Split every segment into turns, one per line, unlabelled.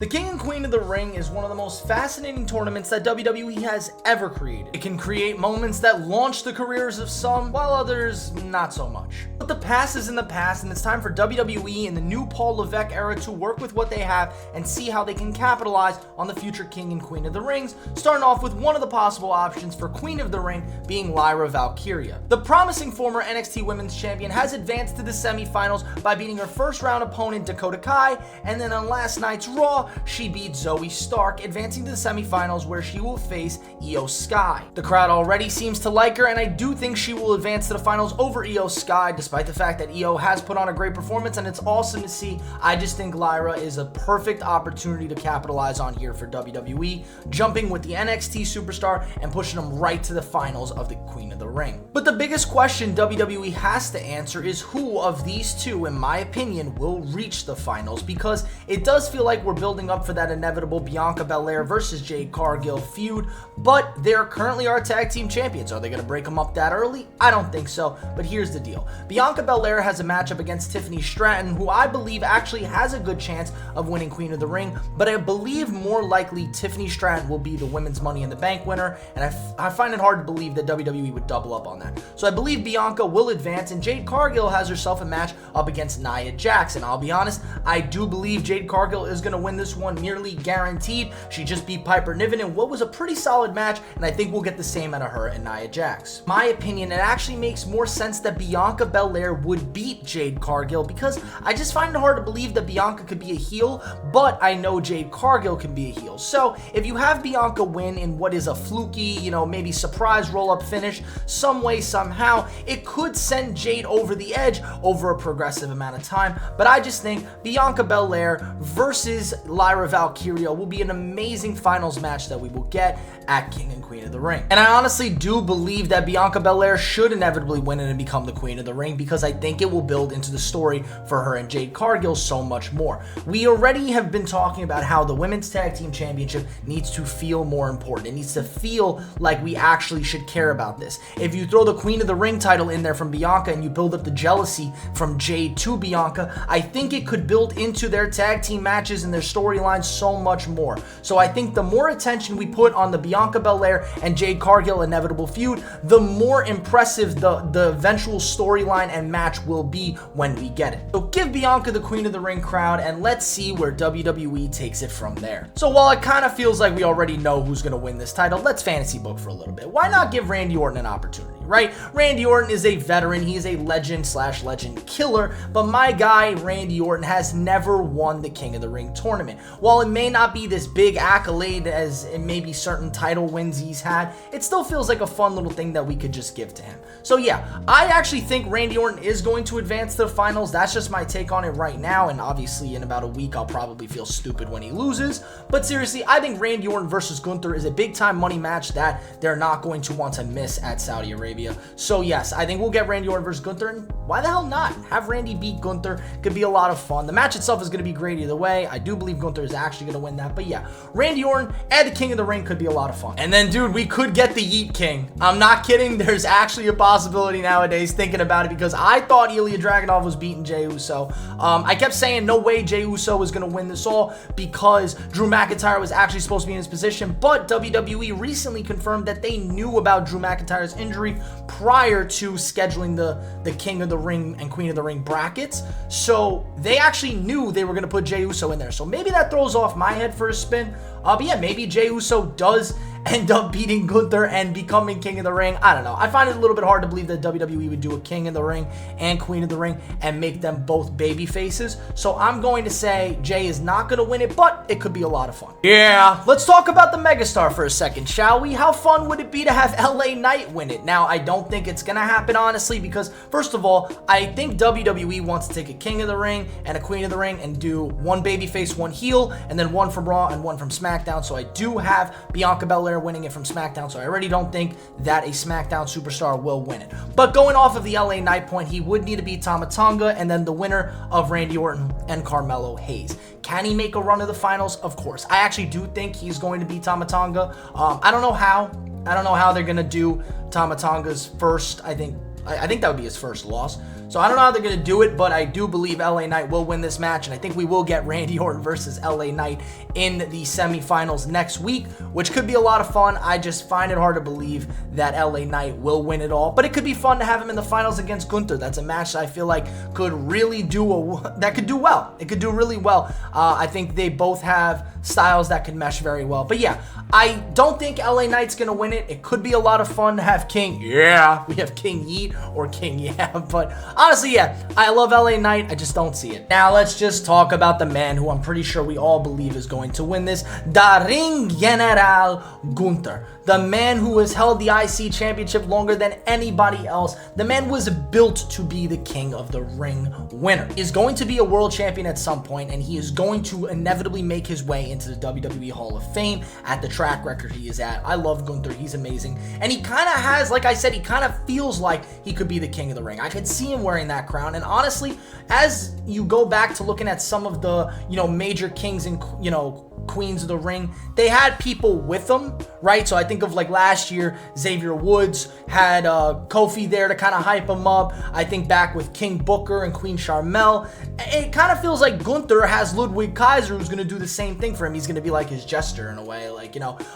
The King and Queen of the Ring is one of the most fascinating tournaments that WWE has ever created. It can create moments that launch the careers of some, while others not so much. But the past is in the past, and it's time for WWE in the new Paul Levesque era to work with what they have and see how they can capitalize on the future King and Queen of the Rings, starting off with one of the possible options for Queen of the Ring being Lyra Valkyria. The promising former NXT Women's Champion has advanced to the semifinals by beating her first round opponent Dakota Kai, and then on last night's Raw, she beat Zoe Stark, advancing to the semifinals where she will face Io Sky. The crowd already seems to like her, and I do think she will advance to the finals over Io Sky, despite the fact that Io has put on a great performance, and it's awesome to see. I just think Lyra is a perfect opportunity to capitalize on here for WWE, jumping with the NXT superstar and pushing them right to the finals of the Queen of the Ring. But the biggest question WWE has to answer is who of these two, in my opinion, will reach the finals, because it does feel like we're building up for that inevitable Bianca Belair versus Jade Cargill feud, but there currently are tag team champions. Are they going to break them up that early? I don't think so, but here's the deal. Bianca Belair has a matchup against Tiffany Stratton, who I believe actually has a good chance of winning Queen of the Ring, but I believe more likely Tiffany Stratton will be the Women's Money in the Bank winner, and I find it hard to believe that WWE would double up on that. So I believe Bianca will advance, and Jade Cargill has herself a match up against Nia Jax, and I'll be honest, I do believe Jade Cargill is going to win this one nearly guaranteed. She just beat Piper Niven in what was a pretty solid match, and I think we'll get the same out of her and Nia Jax. My opinion, it actually makes more sense that Bianca Belair would beat Jade Cargill, because I just find it hard to believe that Bianca could be a heel, but I know Jade Cargill can be a heel. So if you have Bianca win in what is a fluky, maybe surprise roll-up finish, some way, somehow, it could send Jade over the edge over a progressive amount of time, but I just think Bianca Belair versus Lyra Valkyria will be an amazing finals match that we will get at King and Queen of the Ring. And I honestly do believe that Bianca Belair should inevitably win it and become the Queen of the Ring, because I think it will build into the story for her and Jade Cargill so much more. We already have been talking about how the Women's Tag Team Championship needs to feel more important. It needs to feel like we actually should care about this. If you throw the Queen of the Ring title in there from Bianca and you build up the jealousy from Jade to Bianca, I think it could build into their tag team matches and their storylines so much more. So I think the more attention we put on the Bianca Belair and Jade Cargill inevitable feud, the more impressive the eventual storyline and match will be when we get it. So give Bianca the Queen of the Ring crown, and let's see where WWE takes it from there. So while it kind of feels like we already know who's going to win this title, let's fantasy book for a little bit. Why not give Randy Orton an opportunity, right? Randy Orton is a veteran. He is a legend/legend killer, but my guy Randy Orton has never won the King of the Ring tournament. While it may not be this big accolade as it may be certain title wins he's had, it still feels like a fun little thing that we could just give to him. So yeah, I actually think Randy Orton is going to advance to the finals. That's just my take on it right now, and obviously in about a week I'll probably feel stupid when he loses. But seriously, I think Randy Orton versus Gunther is a big time money match that they're not going to want to miss at Saudi Arabia. So yes, I think we'll get Randy Orton versus Gunther, and why the hell not? Have Randy beat Gunther. Could be a lot of fun. The match itself is going to be great either way. I do believe Gunther is actually going to win that, but yeah, Randy Orton and the King of the Ring could be a lot of fun. And then dude, we could get the Yeet King. I'm not kidding. There's actually a possibility nowadays thinking about it, because I thought Ilya Dragunov was beating Jey Uso. I kept saying no way Jey Uso was going to win this all, because Drew McIntyre was actually supposed to be in his position, but WWE recently confirmed that they knew about Drew McIntyre's injury prior to scheduling the King of the Ring and Queen of the Ring brackets. So they actually knew they were going to put Jey Uso in there. So maybe that throws off my head for a spin. But yeah, maybe Jey Uso does end up beating Gunther and becoming King of the Ring. I don't know. I find it a little bit hard to believe that WWE would do a King of the Ring and Queen of the Ring and make them both baby faces. So I'm going to say Jey is not going to win it, but it could be a lot of fun. Yeah, let's talk about the megastar for a second, shall we? How fun would it be to have LA Knight win it? Now, I don't think it's going to happen, honestly, because first of all, I think WWE wants to take a King of the Ring and a Queen of the Ring and do one baby face, one heel, and then one from Raw and one from SmackDown. So I do have Bianca Belair winning it from SmackDown, so I already don't think that a SmackDown superstar will win it. But going off of the LA Knight point, he would need to beat Tama Tonga and then the winner of Randy Orton and Carmelo Hayes. Can he make a run to the finals? Of course. I actually do think he's going to beat Tama Tonga. I don't know how. I don't know how they're going to do Tama Tonga's first, I think that would be his first loss. So I don't know how they're going to do it, but I do believe LA Knight will win this match, and I think we will get Randy Orton versus LA Knight in the semifinals next week, which could be a lot of fun. I just find it hard to believe that LA Knight will win it all, but it could be fun to have him in the finals against Gunther. That's a match that I feel like could really do well. It could do really well. I think they both have styles that could mesh very well. But yeah, I don't think LA Knight's gonna win it. It could be a lot of fun to have King, yeah, we have King Yeet or King Yeah, but honestly, yeah, I love LA Knight. I just don't see it. Now let's just talk about the man who I'm pretty sure we all believe is going to win this, the Ring General Gunther. The man who has held the IC championship longer than anybody else. The man was built to be the King of the Ring winner. He is going to be a world champion at some point, and he is going to inevitably make his way into the WWE Hall of Fame at the track record he is at. I love Gunther. He's amazing. And he kind of has, like I said, he kind of feels like he could be the King of the Ring. I could see him wearing that crown. And honestly, as you go back to looking at some of the, major kings and, queens of the ring, they had people with them, right? So I think of like last year, Xavier Woods had Kofi there to kind of hype him up. I think back with King Booker and Queen Charmel. It kind of feels like Gunther has Ludwig Kaiser, who's going to do the same thing for him. He's going to be like his jester in a way, like,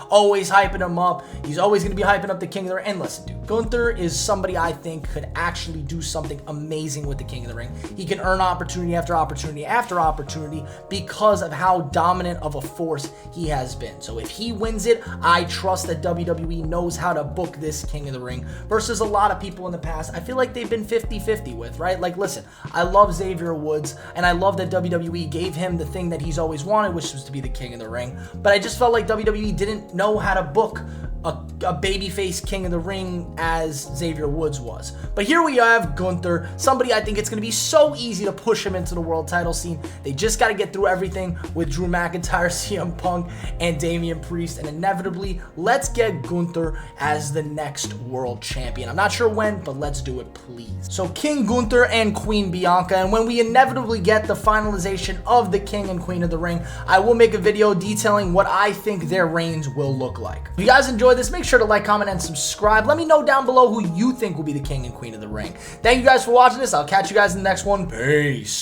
always hyping him up. He's always going to be hyping up the King of the Ring. And listen, dude, Gunther is somebody I think could actually do something amazing with the King of the Ring. He can earn opportunity after opportunity after opportunity because of how dominant of a force he has been. So if he wins it, I trust that WWE knows how to book this King of the Ring versus a lot of people in the past I feel like they've been 50-50 with, right? Like, listen, I love Xavier Woods, and I love that WWE gave him the thing that he's always wanted, which was to be the King of the Ring, but I just felt like WWE didn't know how to book a babyface King of the Ring as Xavier Woods was. But here we have Gunther, somebody I think it's going to be so easy to push him into the world title scene. They just got to get through everything with Drew McIntyre, CM Punk, and Damian Priest, and inevitably, let's get Gunther as the next world champion. I'm not sure when, but let's do it, please. So King Gunther and Queen Bianca, and when we inevitably get the finalization of the King and Queen of the Ring, I will make a video detailing what I think their reigns will look like. If you guys enjoyed this, make sure to like, comment, and subscribe. Let me know down below who you think will be the King and Queen of the Ring. Thank you guys for watching this. I'll catch you guys in the next one. Peace.